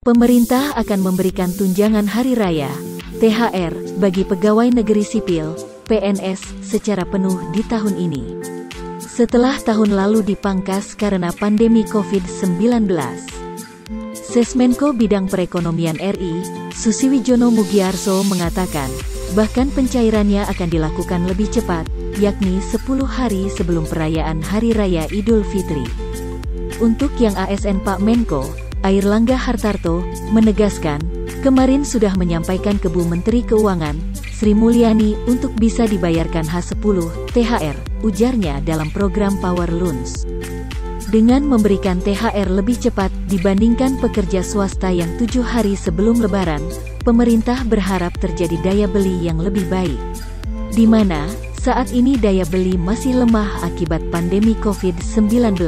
pemerintah akan memberikan tunjangan hari raya, THR, bagi pegawai negeri sipil, PNS, secara penuh di tahun ini. Setelah tahun lalu dipangkas karena pandemi COVID-19. Sesmenko Bidang Perekonomian RI, Susiwijono Mugiarso mengatakan, bahkan pencairannya akan dilakukan lebih cepat, yakni 10 hari sebelum perayaan Hari Raya Idul Fitri. Untuk yang ASN Pak Menko, Airlangga Hartarto, menegaskan, kemarin sudah menyampaikan ke Bu Menteri Keuangan, Sri Mulyani, untuk bisa dibayarkan H10, THR, ujarnya dalam program Power Loans. Dengan memberikan THR lebih cepat dibandingkan pekerja swasta yang 7 hari sebelum Lebaran, pemerintah berharap terjadi daya beli yang lebih baik. Di mana, saat ini daya beli masih lemah akibat pandemi COVID-19.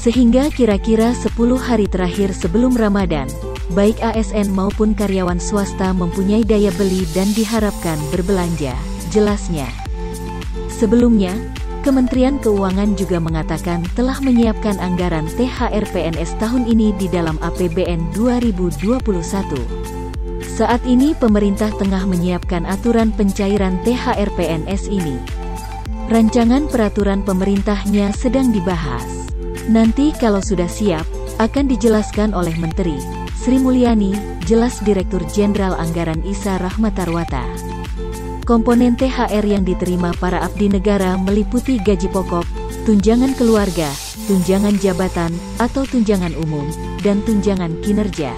Sehingga kira-kira 10 hari terakhir sebelum Ramadan, baik ASN maupun karyawan swasta mempunyai daya beli dan diharapkan berbelanja, jelasnya. Sebelumnya, Kementerian Keuangan juga mengatakan telah menyiapkan anggaran THR PNS tahun ini di dalam APBN 2021. Saat ini pemerintah tengah menyiapkan aturan pencairan THR PNS ini. Rancangan peraturan pemerintahnya sedang dibahas. Nanti kalau sudah siap, akan dijelaskan oleh Menteri Sri Mulyani, jelas Direktur Jenderal Anggaran Isa Rahmatarwata. Komponen THR yang diterima para abdi negara meliputi gaji pokok, tunjangan keluarga, tunjangan jabatan, atau tunjangan umum, dan tunjangan kinerja.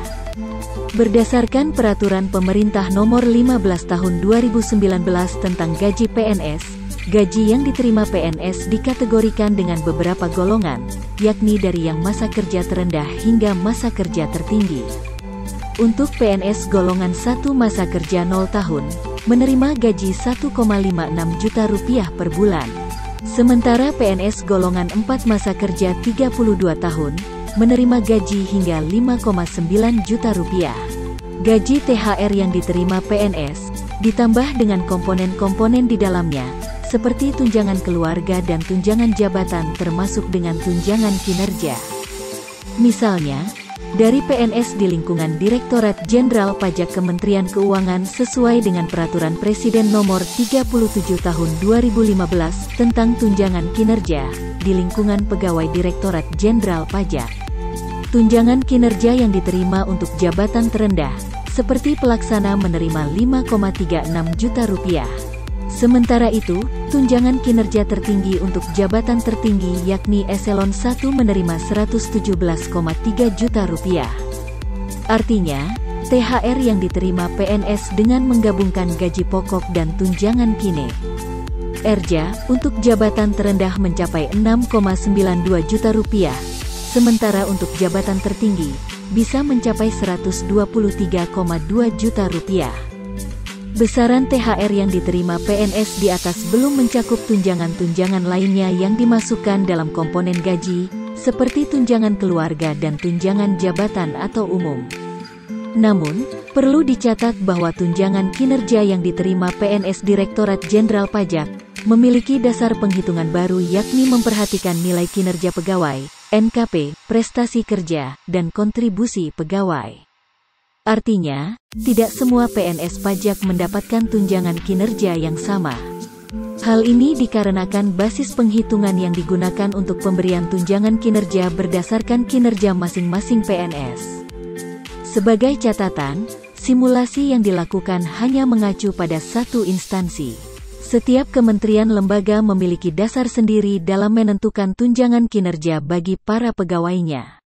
Berdasarkan Peraturan Pemerintah Nomor 15 Tahun 2019 tentang Gaji PNS, gaji yang diterima PNS dikategorikan dengan beberapa golongan, yakni dari yang masa kerja terendah hingga masa kerja tertinggi. Untuk PNS golongan 1 masa kerja 0 tahun, menerima gaji Rp1,56 juta per bulan. Sementara PNS golongan 4 masa kerja 32 tahun, menerima gaji hingga Rp5,9 juta. Gaji THR yang diterima PNS, ditambah dengan komponen-komponen di dalamnya, seperti tunjangan keluarga dan tunjangan jabatan termasuk dengan tunjangan kinerja. Misalnya, dari PNS di lingkungan Direktorat Jenderal Pajak Kementerian Keuangan sesuai dengan Peraturan Presiden Nomor 37 Tahun 2015 tentang tunjangan kinerja, di lingkungan pegawai Direktorat Jenderal Pajak. Tunjangan kinerja yang diterima untuk jabatan terendah, seperti pelaksana menerima Rp5,36 juta. Sementara itu, tunjangan kinerja tertinggi untuk jabatan tertinggi yakni Eselon 1 menerima Rp117,3 juta. Artinya, THR yang diterima PNS dengan menggabungkan gaji pokok dan tunjangan kinerja untuk jabatan terendah mencapai Rp6,92 juta, sementara untuk jabatan tertinggi, bisa mencapai Rp123,2 juta. Besaran THR yang diterima PNS di atas belum mencakup tunjangan-tunjangan lainnya yang dimasukkan dalam komponen gaji, seperti tunjangan keluarga dan tunjangan jabatan atau umum. Namun, perlu dicatat bahwa tunjangan kinerja yang diterima PNS Direktorat Jenderal Pajak, memiliki dasar penghitungan baru yakni memperhatikan nilai kinerja pegawai, NKP, prestasi kerja, dan kontribusi pegawai. Artinya, tidak semua PNS pajak mendapatkan tunjangan kinerja yang sama. Hal ini dikarenakan basis penghitungan yang digunakan untuk pemberian tunjangan kinerja berdasarkan kinerja masing-masing PNS. Sebagai catatan, simulasi yang dilakukan hanya mengacu pada satu instansi. Setiap kementerian lembaga memiliki dasar sendiri dalam menentukan tunjangan kinerja bagi para pegawainya.